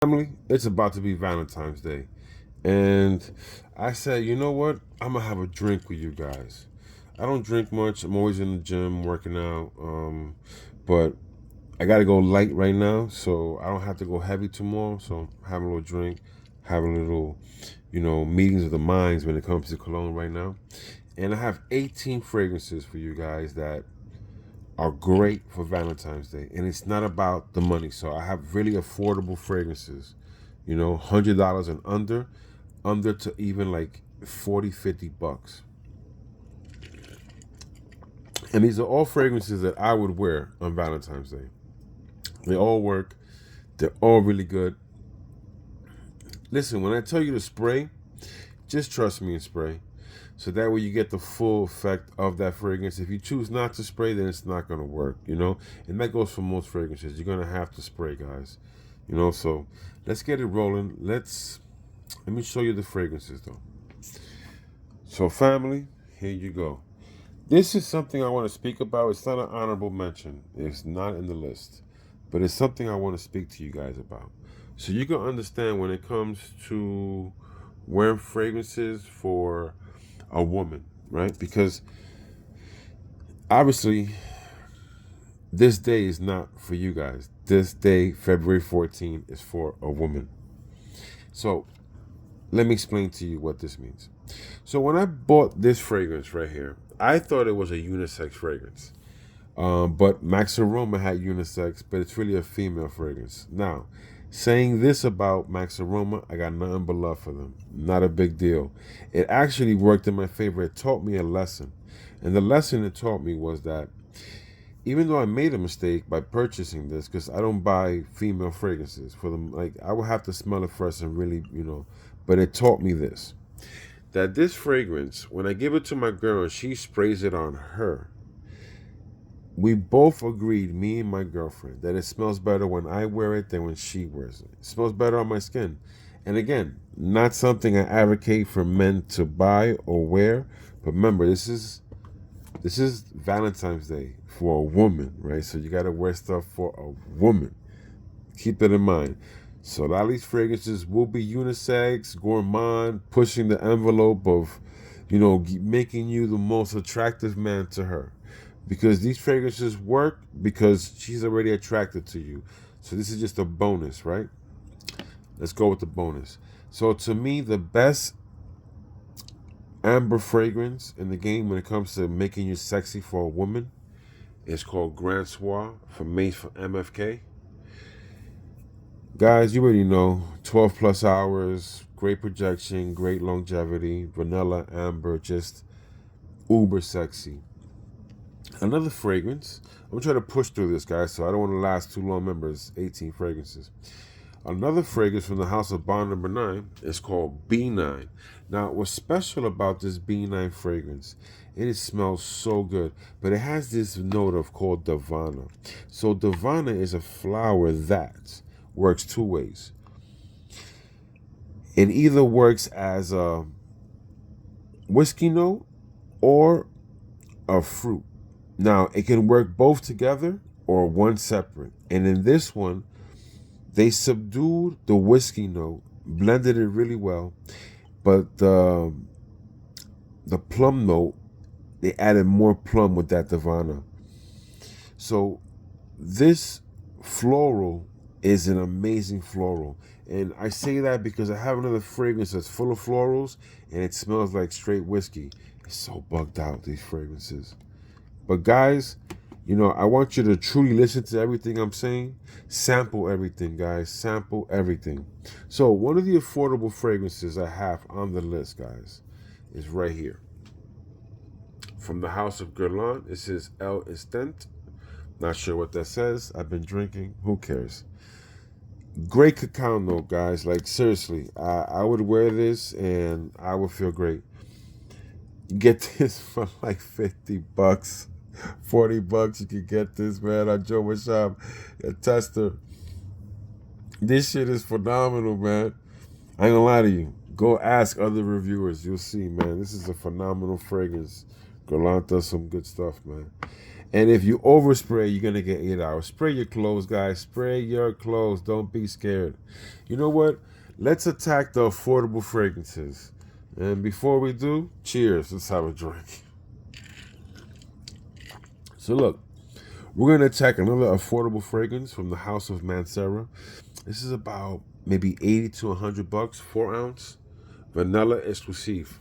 Family, it's about to be Valentine's Day. And I said, you know what? I'm going to have a drink with you guys. I don't drink much. I'm always in the gym working out. But I got to go light right now. So I don't have to go heavy tomorrow. So have a little drink, have a little, meetings of the minds when it comes to Cologne right now. And I have 18 fragrances for you guys that are great for Valentine's Day. And it's not about the money. So I have really affordable fragrances, $100 and under to even like 40, $50. And these are all fragrances that I would wear on Valentine's Day. They all work. They're all really good. Listen, when I tell you to spray, just trust me and spray. So that way you get the full effect of that fragrance. If you choose not to spray, then it's not going to work, And that goes for most fragrances. You're going to have to spray, guys. So let's get it rolling. Let me show you the fragrances, though. So, family, here you go. This is something I want to speak about. It's not an honorable mention. It's not in the list. But it's something I want to speak to you guys about. So you can understand when it comes to wearing fragrances for a woman, right? Because obviously this day is not for you guys. This day, February 14th, is for a woman. So let me explain to you what this means. So when I bought this fragrance right here, I thought it was a unisex fragrance. But Max Aroma had unisex, but it's really a female fragrance. Now, saying this about Max Aroma, I got nothing but love for them. Not a big deal. It actually worked in my favor. It taught me a lesson. And the lesson it taught me was that even though I made a mistake by purchasing this, because I don't buy female fragrances for them, like I would have to smell it first and really, but it taught me this. That this fragrance, when I give it to my girl and she sprays it on her, we both agreed, me and my girlfriend, that it smells better when I wear it than when she wears it. It smells better on my skin. And again, not something I advocate for men to buy or wear. But remember, this is Valentine's Day for a woman, right? So you gotta wear stuff for a woman. Keep that in mind. So a lot of these fragrances will be unisex, gourmand, pushing the envelope of, making you the most attractive man to her. Because these fragrances work because she's already attracted to you. So this is just a bonus, right? Let's go with the bonus. So to me, the best amber fragrance in the game when it comes to making you sexy for a woman is called Grand Soir from MFK. Guys, you already know, 12 plus hours, great projection, great longevity, vanilla, amber, just uber sexy. Another fragrance, I'm going to try to push through this, guys, so I don't want to last too long. Remember, it's 18 fragrances. Another fragrance from the house of Bond number 9 is called B9. Now, what's special about this B9 fragrance, it smells so good, but it has this note of called Davana. So Davana is a flower that works two ways. It either works as a whiskey note or a fruit. Now, it can work both together or one separate. And in this one, they subdued the whiskey note, blended it really well, but the plum note, they added more plum with that Davana. So this floral is an amazing floral. And I say that because I have another fragrance that's full of florals and it smells like straight whiskey. It's so bugged out, these fragrances. But guys, I want you to truly listen to everything I'm saying. Sample everything, guys. Sample everything. So one of the affordable fragrances I have on the list, guys, is right here. From the house of Guerlain, it says El Instant. Not sure what that says. I've been drinking. Who cares? Great cacao note, guys. Like, seriously, I would wear this and I would feel great. Get this for like $50. $40 you can get this, man. I drove a shop, a tester. This shit is phenomenal, man. I ain't gonna lie to you. Go ask other reviewers. You'll see, man. This is a phenomenal fragrance. Guerlain does some good stuff, man. And if you overspray, you're gonna get 8 hours. Spray your clothes, guys. Spray your clothes. Don't be scared. You know what? Let's attack the affordable fragrances. And before we do, cheers. Let's have a drink. So look, we're gonna attack another affordable fragrance from the House of Mancera. This is about maybe 80 to $100, 4 ounce. Vanilla exclusive.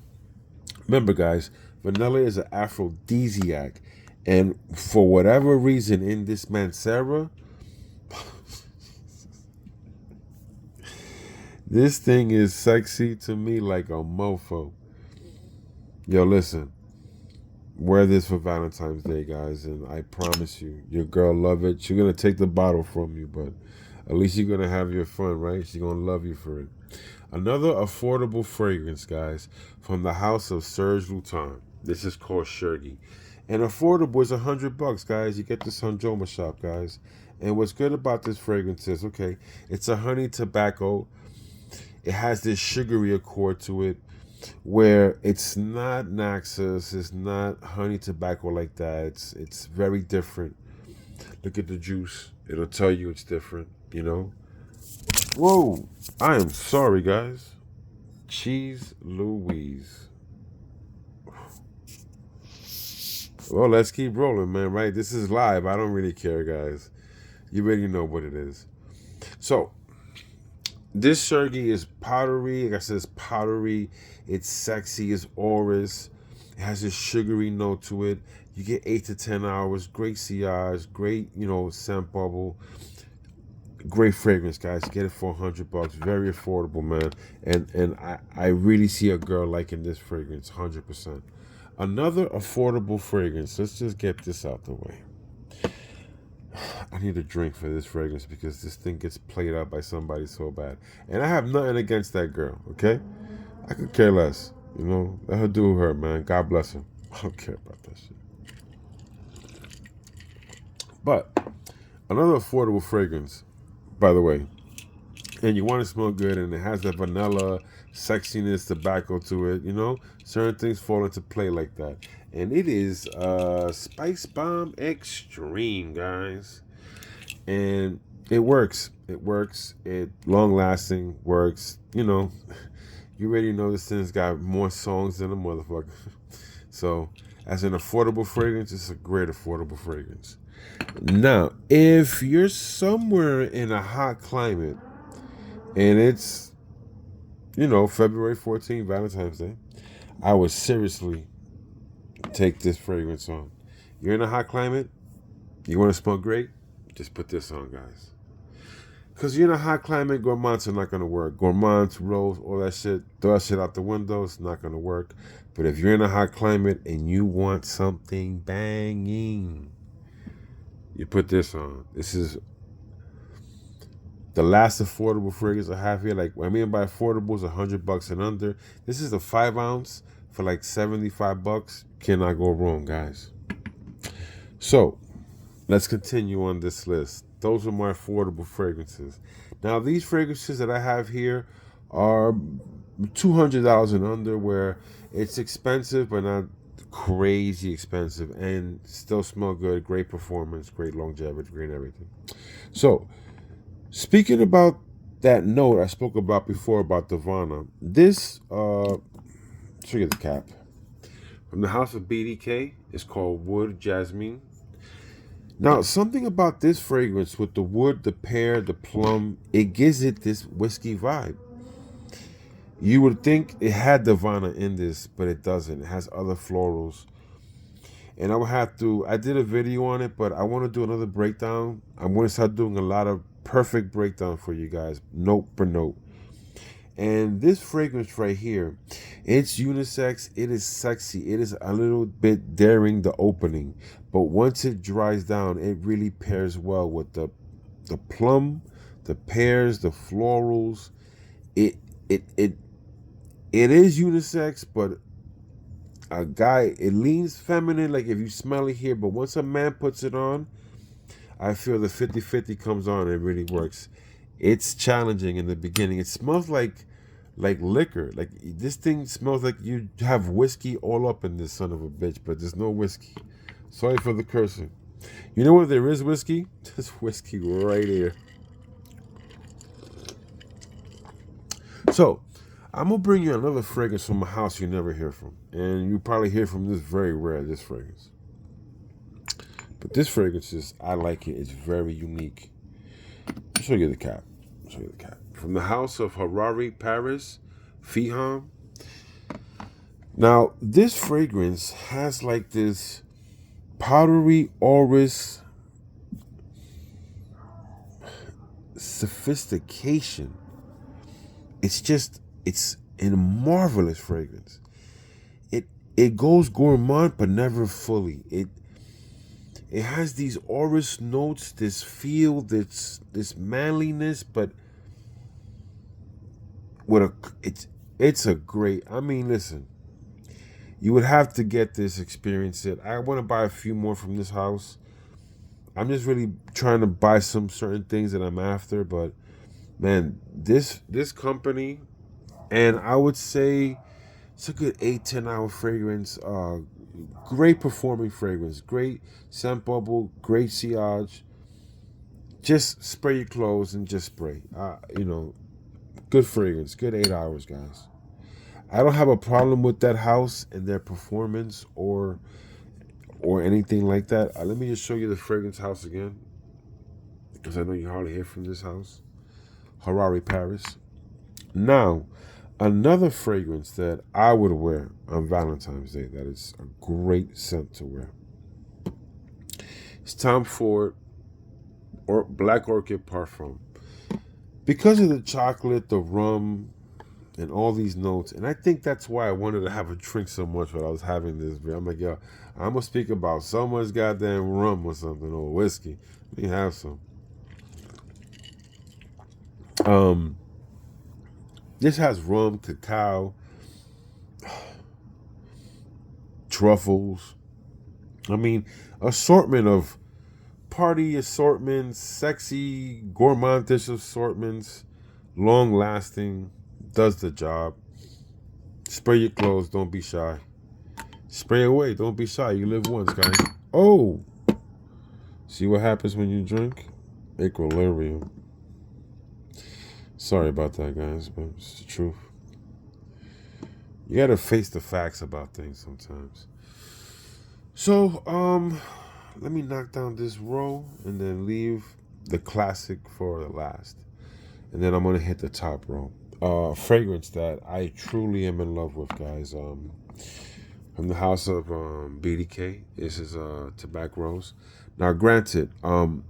Remember, guys, vanilla is an aphrodisiac, and for whatever reason in this Mancera, this thing is sexy to me like a mofo. Yo, listen, wear this for Valentine's Day, guys, and I promise you, your girl love it. She's gonna take the bottle from you, but at least you're gonna have your fun, right? She's gonna love you for it. Another affordable fragrance, guys, from the house of Serge Luton. This is called Shergi. And affordable is $100, guys. You get this on Joma Shop, guys. And what's good about this fragrance is, okay, it's a honey tobacco. It has this sugary accord to it, where it's not Naxos, it's not honey tobacco like that. It's very different. Look at the juice. It'll tell you it's different, you know? Whoa, I am sorry, guys. Cheese Louise. Well, let's keep rolling, man, right? This is live. I don't really care, guys. You already know what it is. So, this Shergi is powdery. Like I said, it's powdery. It's sexy. It's auras. It has a sugary note to it. You get 8 to 10 hours. Great sillage. Great, scent bubble. Great fragrance, guys. Get it for $100. Very affordable, man. And I really see a girl liking this fragrance, 100%. Another affordable fragrance. Let's just get this out the way. I need a drink for this fragrance because this thing gets played out by somebody so bad. And I have nothing against that girl, okay? I could care less. Let her do her, man. God bless her. I don't care about that shit. But another affordable fragrance, by the way, and you want to smell good, and it has that vanilla sexiness tobacco to it, certain things fall into play like that. And it is Spice Bomb Extreme, guys. And it works. It long lasting works. You already know this thing's got more songs than a motherfucker. So as an affordable fragrance, it's a great affordable fragrance. Now, if you're somewhere in a hot climate and it's, February 14th, Valentine's Day, I would seriously take this fragrance on. You're in a hot climate, you want to smell great, just put this on, guys. Because you're in a hot climate, Gourmonts are not going to work. Gourmonts, Rose, all that shit, throw that shit out the window, it's not going to work. But if you're in a hot climate and you want something banging, you put this on. This is the last affordable fragrance I have here. Like, what I mean by affordable is $100 and under. This is a 5 ounce for like $75. Cannot go wrong, guys. So, let's continue on this list. Those are my affordable fragrances. Now, these fragrances that I have here are $200 and under, where it's expensive, but not crazy expensive, and still smell good. Great performance, great longevity, great everything. So, speaking about that note I spoke about before about Divana, this, forget the cap, from the house of BDK, is called Wood Jasmine. Now, something about this fragrance with the wood, the pear, the plum, it gives it this whiskey vibe. You would think it had Divana in this, but it doesn't. It has other florals. And I did a video on it, but I want to do another breakdown. I'm going to start doing a lot of perfect breakdown for you guys, note per note. And this fragrance right here, it's unisex, it is sexy, it is a little bit daring, the opening. But once it dries down, it really pairs well with the plum, the pears, the florals. It is unisex, but it leans feminine, like if you smell it here, but once a man puts it on, I feel the 50-50 comes on, it really works. It's challenging in the beginning. It smells like liquor. Like, this thing smells like you have whiskey all up in this son of a bitch, but there's no whiskey. Sorry for the cursing. You know where there is whiskey? There's whiskey right here. So, I'm gonna bring you another fragrance from a house you never hear from, and you probably hear from this very rare. This fragrance, but this fragrance is I like it. It's very unique. I'll show you the cap. I'll show you the cap from the house of Harari, Paris, Fiham. Now, this fragrance has like this powdery orris sophistication. It's a marvelous fragrance. It goes gourmand but never fully. It has these orris notes, this feel, this manliness, but with it's a great. I mean, listen, you would have to get this, experience it. I want to buy a few more from this house. I'm just really trying to buy some certain things that I'm after, but man, this company, and I would say it's a good 8-10 hour fragrance. Great performing fragrance, great scent bubble, great sillage. Just spray your clothes and just spray. Good fragrance, good 8 hours, guys. I don't have a problem with that house and their performance or anything like that. Let me just show you the fragrance house again, because I know you hardly hear from this house. Harari, Paris. Now, another fragrance that I would wear on Valentine's Day that is a great scent to wear. It's Tom Ford or Black Orchid Parfum. Because of the chocolate, the rum, and all these notes, and I think that's why I wanted to have a drink so much when I was having this beer. I'm like, yo, I'm gonna speak about so much goddamn rum or something or whiskey. Let me have some. This has rum, cacao, truffles. I mean, assortment of party assortments, sexy, gourmandish assortments, long lasting, does the job. Spray your clothes, don't be shy. Spray away, don't be shy. You live once, guys. Oh! See what happens when you drink? Equilibrium. Sorry about that, guys, but it's the truth. You gotta face the facts about things sometimes. So, let me knock down this row and then leave the classic for the last. And then I'm gonna hit the top row. Fragrance that I truly am in love with, guys. From the house of BDK. This is Tobacco Rose. Now, granted,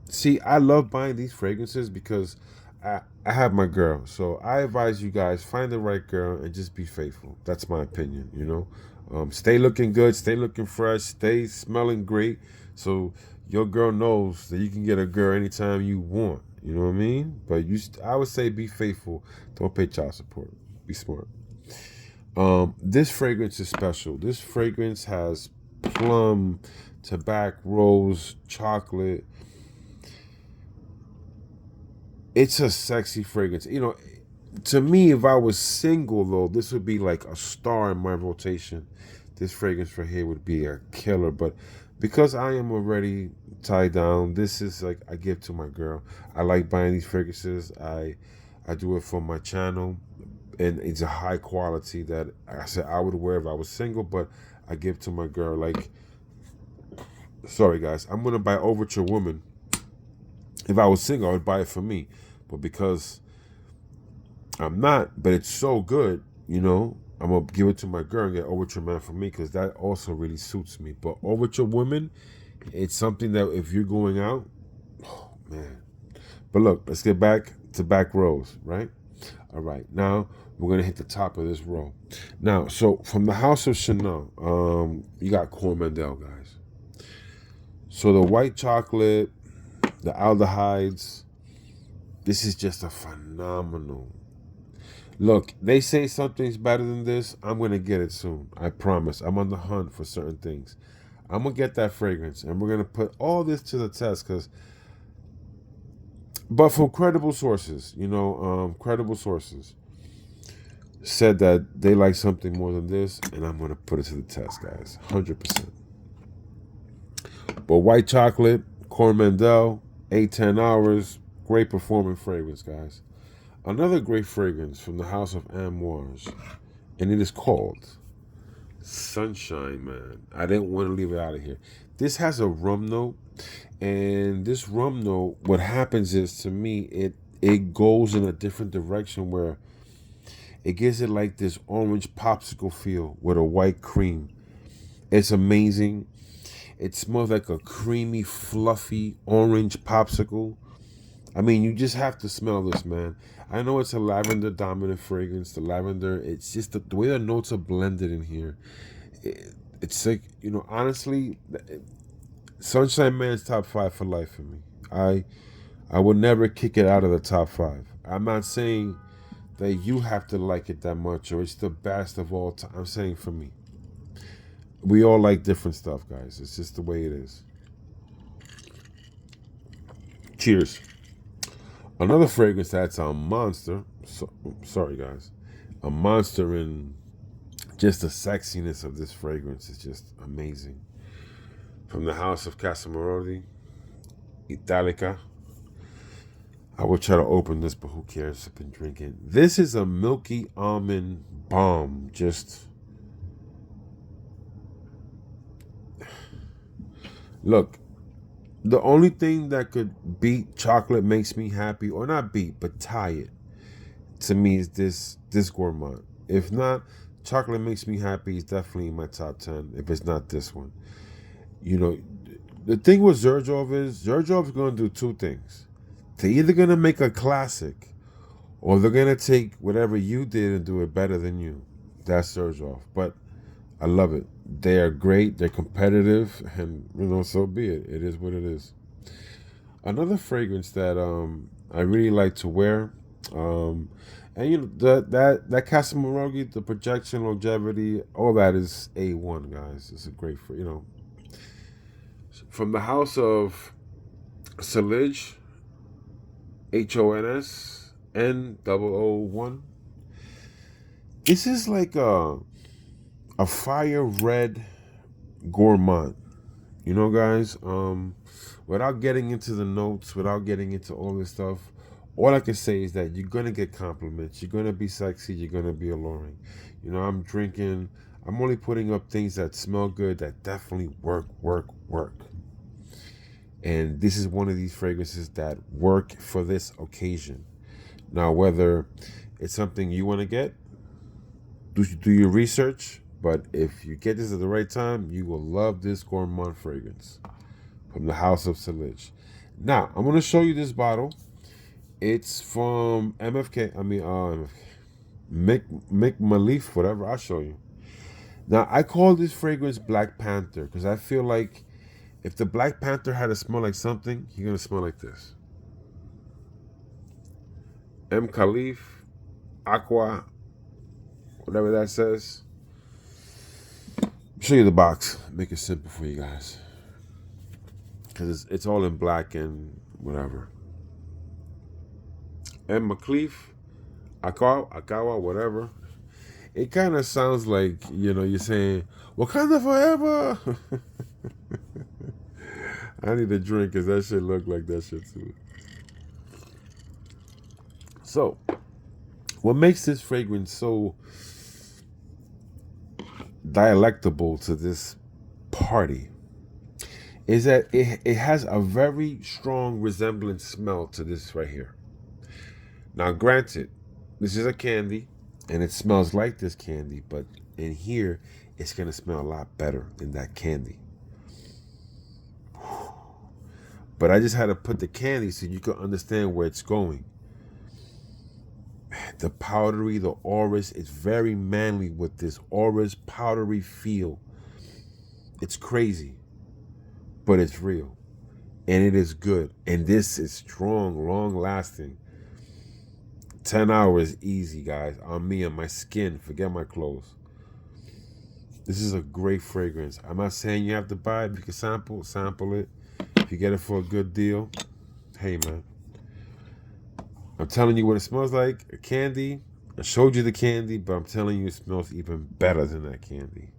see, I love buying these fragrances because I have my girl. So I advise you guys find the right girl and just be faithful. That's my opinion. Stay looking good, stay looking fresh, stay smelling great. So your girl knows that you can get a girl anytime you want. You know what I mean? But I would say be faithful. Don't pay child support. Be smart. This fragrance is special. This fragrance has plum, tobacco, rose, chocolate. It's a sexy fragrance. To me, if I was single, though, this would be like a star in my rotation. This fragrance right here would be a killer. But because I am already tied down, this is like I give to my girl. I like buying these fragrances. I do it for my channel. And it's a high quality that I said I would wear if I was single, but I give to my girl. Like, sorry guys, I'm gonna buy Overture Woman. If I was single, I would buy it for me, but because I'm not, but it's so good, I'm gonna give it to my girl and get Overture Man for me because that also really suits me. But Overture Woman, it's something that if you're going out, oh man. But look, let's get back to Back Rose, right? All right, now we're going to hit the top of this row. Now, so from the house of Chanel, you got Cormandel, guys. So the white chocolate, the aldehydes, this is just a phenomenal. Look, they say something's better than this. I'm going to get it soon. I promise. I'm on the hunt for certain things. I'm going to get that fragrance, and we're going to put all this to the test but from credible sources, credible sources said that they like something more than this, and I'm going to put it to the test, guys. 100%. But white chocolate, Coromandel, 8-10 hours, great performing fragrance, guys. Another great fragrance from the house of Amouage, and it is called Sunshine, man. I didn't want to leave it out of here. This has a rum note, and this rum note, what happens is, to me, it goes in a different direction where it gives it like this orange popsicle feel with a white cream. It's amazing. It smells like a creamy, fluffy orange popsicle. I mean, you just have to smell this, man. I know it's a lavender dominant fragrance. The lavender, it's just the way the notes are blended in here. It's like, honestly, Sunshine Man's top 5 for life for me. I would never kick it out of the top 5. I'm not saying that you have to like it that much or it's the best of all time. I'm saying for me. We all like different stuff, guys. It's just the way it is. Cheers. Another fragrance that's a monster. Sorry, guys. A monster in just the sexiness of this fragrance is just amazing. From the house of Casamaroli, Italica. I will try to open this, but who cares? I've been drinking. This is a milky almond bomb. Just look. The only thing that could beat chocolate makes me happy, or not beat, but tie it to me is this Gourmont. If not, chocolate makes me happy is definitely in my top 10. If it's not this one, the thing with Xerjoff is going to do two things. They're either going to make a classic, or they're going to take whatever you did and do it better than you. That's Xerjoff. But I love it. They are great. They're competitive, and so be it. It is what it is. Another fragrance that I really like to wear, and that Casamaroli, the projection, longevity, all that is A1, guys. It's a great from the house of Sillage, HONS N001. This is like a fire red Gourmont. Guys, without getting into the notes, without getting into all this stuff, all I can say is that you're gonna get compliments, you're gonna be sexy, you're gonna be alluring. I'm only putting up things that smell good, that definitely work. And this is one of these fragrances that work for this occasion. Now, whether it's something you want to get, do your research. But if you get this at the right time, you will love this Gourmont fragrance from the house of Sillage. Now, I'm going to show you this bottle. It's from MFK. Mick Malif, whatever. I'll show you. Now, I call this fragrance Black Panther because I feel like if the Black Panther had to smell like something, you're going to smell like this. M. Khalif, Aqua, whatever that says. I'll show you the box. Make it simple for you guys. Because it's all in black and whatever. M. McCleef, Akawa, whatever. It kind of sounds like, you're saying, Wakanda forever. I need a drink because that shit look like that shit too. So, what makes this fragrance so delectable to this party is that it has a very strong resemblance smell to this right here. Now, granted, this is a candy, and it smells like this candy, but in here, it's going to smell a lot better than that candy. But I just had to put the candy so you could understand where it's going. The powdery, the auras, it's very manly with this auras, powdery feel. It's crazy, but it's real. And it is good. And this is strong, long-lasting. 10 hours easy, guys. On me and my skin. Forget my clothes. This is a great fragrance. I'm not saying you have to buy it. You can sample it. If you get it for a good deal, hey, man. I'm telling you what it smells like. A candy. I showed you the candy, but I'm telling you it smells even better than that candy.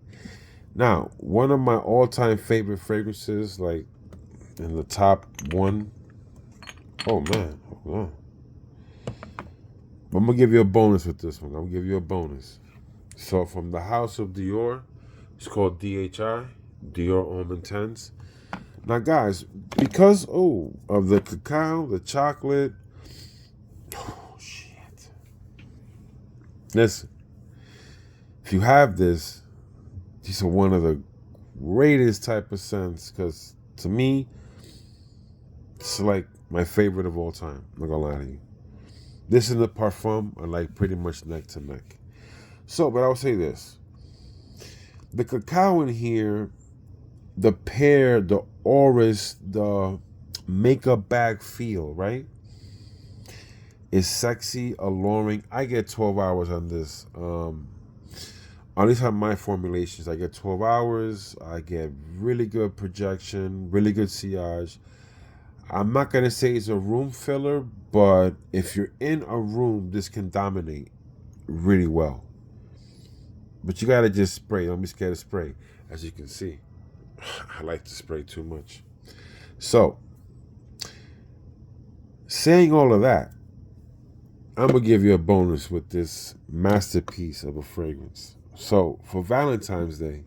Now, one of my all-time favorite fragrances, like And the top one, oh man, hold on. I'm gonna give you a bonus with this one. I'm gonna give you a bonus. So from the house of Dior, it's called DHI, Dior Almond. Now guys, because of the cacao, the chocolate, oh shit. Listen, if you have this, these are one of the greatest type of scents, because to me, it's like my favorite of all time. I'm not gonna lie to you. This and the parfum are like pretty much neck to neck. So, but I'll say this. The cacao in here, the pear, the orris, the makeup bag feel, right? Is sexy, alluring. I get 12 hours on this. At least on my formulations, I get 12 hours. I get really good projection, really good sillage. I'm not going to say it's a room filler, but if you're in a room, this can dominate really well. But you got to just spray. Don't be scared to spray. As you can see, I like to spray too much. So, saying all of that, I'm going to give you a bonus with this masterpiece of a fragrance. So, for Valentine's Day,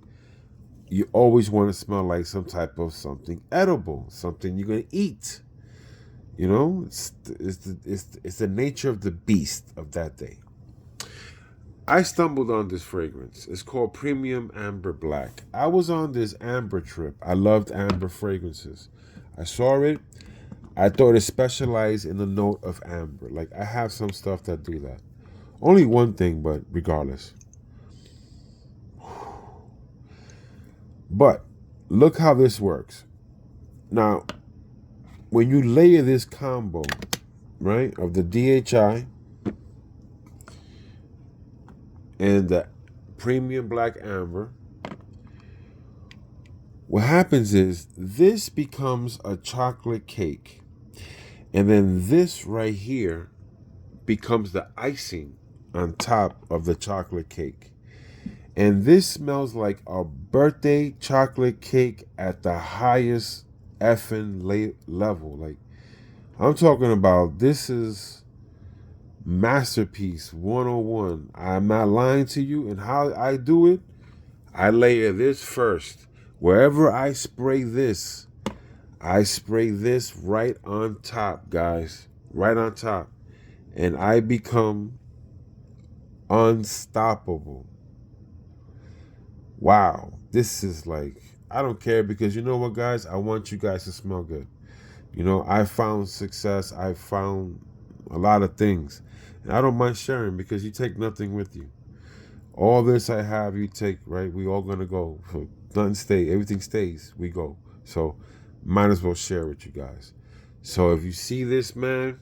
you always want to smell like some type of something edible, something you're going to eat. You know, it's the nature of the beast of that day. I stumbled on this fragrance. It's called Premium Amber Black. I was on this amber trip. I loved amber fragrances. I saw it. I thought it specialized in the note of amber. Like, I have some stuff that do that. Only one thing, but regardless. But look how this works. Now, when you layer this combo, right, of the DHI and the Premium Black Amber, what happens is this becomes a chocolate cake. And then this right here becomes the icing on top of the chocolate cake. And this smells like a birthday chocolate cake at the highest effing level. Like, I'm talking about, this is masterpiece 101. I'm not lying to you. And how I do it, I layer this first. Wherever I spray this right on top, guys. Right on top. And I become unstoppable. Wow. This is like, I don't care, because you know what, guys? I want you guys to smell good. You know, I found success. I found a lot of things. And I don't mind sharing, because you take nothing with you. All this I have, you take, right? We all gonna go. So nothing stay. Everything stays. We go. So might as well share with you guys. So if you see this, man,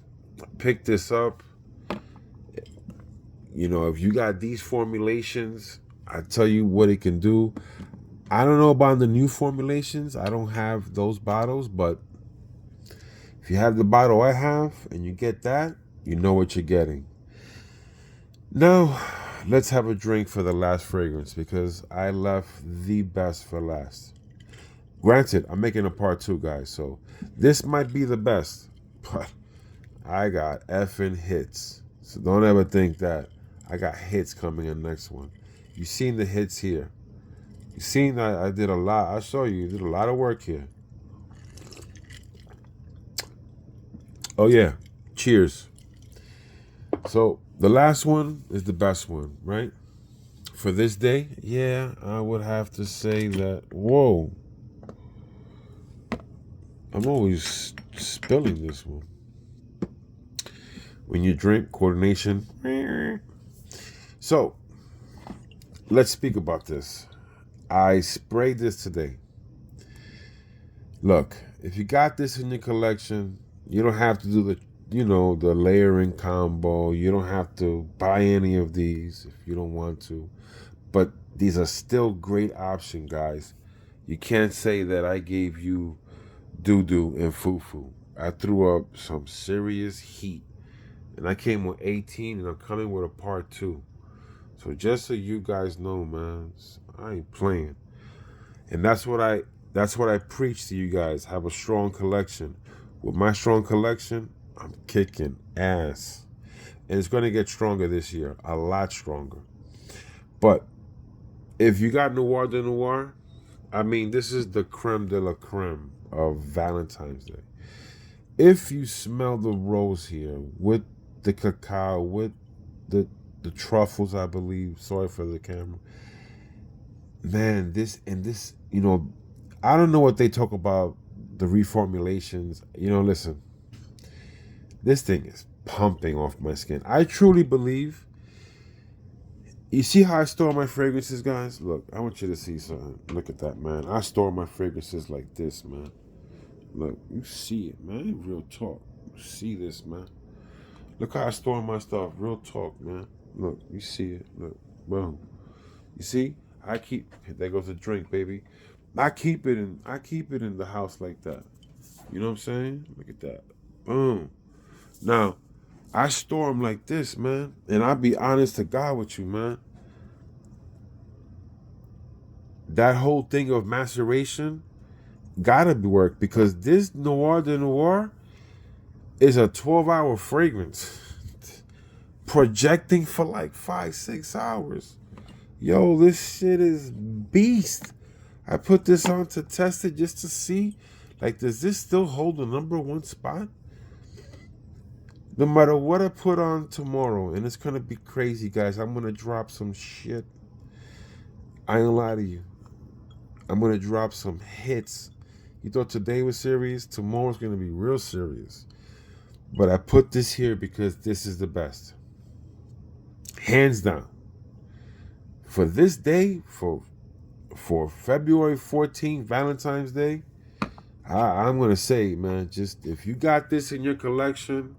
pick this up. You know, if you got these formulations, I tell you what it can do. I don't know about the new formulations. I don't have those bottles, but if you have the bottle I have and you get that, you know what you're getting. Now, let's have a drink for the last fragrance, because I left the best for last. Granted, I'm making a part 2, guys, so this might be the best, but I got effing hits. So don't ever think that. I got hits coming in the next one. You seen the hits here. You seen that I did a lot. I show you, did a lot of work here. Oh yeah, cheers. So the last one is the best one, right? For this day, yeah, I would have to say that, whoa. I'm always spilling this one. When you drink, coordination. So, let's speak about this. I sprayed this today. Look, if you got this in your collection, you don't have to do the layering combo. You don't have to buy any of these if you don't want to. But these are still great options, guys. You can't say that I gave you doo-doo and foo-foo. I threw up some serious heat. And I came with 18, and I'm coming with a part 2. So just so you guys know, man, I ain't playing. And that's what I That's what I preach to you guys. Have a strong collection. With my strong collection, I'm kicking ass. And it's going to get stronger this year. A lot stronger. But if you got Noir de Noir, I mean, this is the creme de la creme of Valentine's Day. If you smell the rose here with the cacao, with the truffles, I believe. Sorry for the camera. Man, this, I don't know what they talk about, the reformulations. Listen, this thing is pumping off my skin. I truly believe. You see how I store my fragrances, guys? Look, I want you to see something. Look at that, man. I store my fragrances like this, man. Look, you see it, man. Real talk. You see this, man. Look how I store my stuff. Real talk, man. Look, you see it. Look, boom. You see? I keep. There goes a drink, baby. I keep it in the house like that. You know what I'm saying? Look at that. Boom. Now, I store them like this, man. And I'll be honest to God with you, man. That whole thing of maceration gotta be work, because this Noir de Noir is a 12-hour fragrance. Projecting for like 5-6 hours. Yo, this shit is beast. I put this on to test it just to see, like, does this still hold the #1 spot? No matter what I put on tomorrow, and it's gonna be crazy, guys. I'm gonna drop some shit. I ain't lie to you. I'm gonna drop some hits. You thought today was serious? Tomorrow's gonna be real serious. But I put this here because this is the best. Hands down. For this day, for February 14th, Valentine's Day, I'm going to say, man, just if you got this in your collection,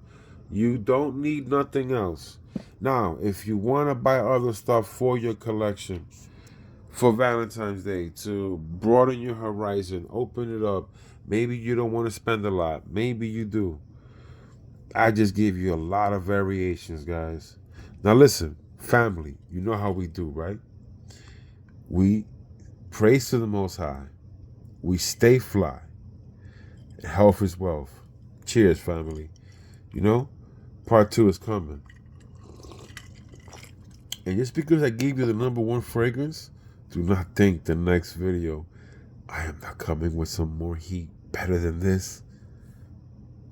you don't need nothing else. Now, if you want to buy other stuff for your collection for Valentine's Day to broaden your horizon, open it up, maybe you don't want to spend a lot. Maybe you do. I just gave you a lot of variations, guys. Now, listen, family, you know how we do, right? We praise to the Most High. We stay fly. Health is wealth. Cheers, family. Part 2 is coming. And just because I gave you the #1 fragrance, do not think the next video I am not coming with some more heat better than this.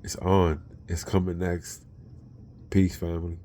It's on. It's coming next. Peace, family.